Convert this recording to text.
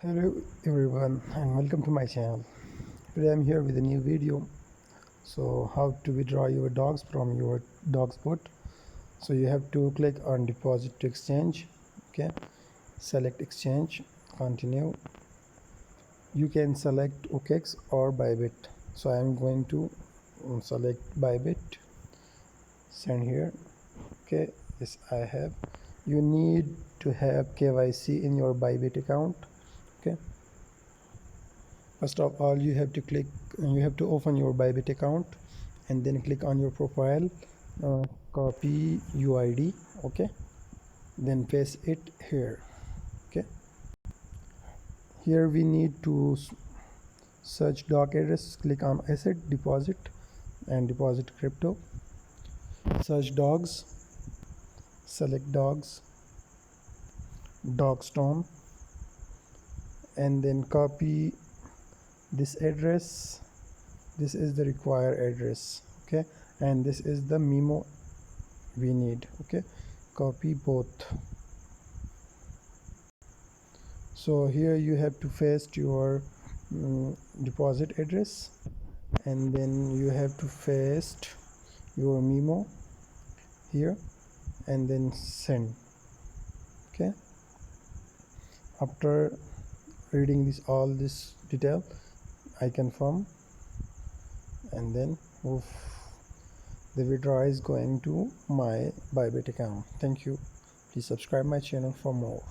Hello everyone and welcome to my channel. Today I'm here with a new video. So how to withdraw your dogs from your dog spot. So you have to click on deposit to exchange. Okay, select exchange, continue. You can select OKX or Bybit. So I'm going to select Bybit, send here. Okay, yes, I have. You need to have KYC in your Bybit account. Okay, first of all you have to open your Bybit account and then click on your profile, copy UID. Okay, then paste it here. Okay, here we need to search dog address, click on asset deposit and deposit crypto, search dogs, select dogs, dogstone, and then copy this address. This is the required address. Okay, and this is the memo we need. Okay, copy both. So here you have to paste your deposit address, and then you have to paste your memo here and then send. Okay, after reading all this detail, I confirm, and then the withdrawal is going to my Bybit account. Thank you. Please subscribe my channel for more.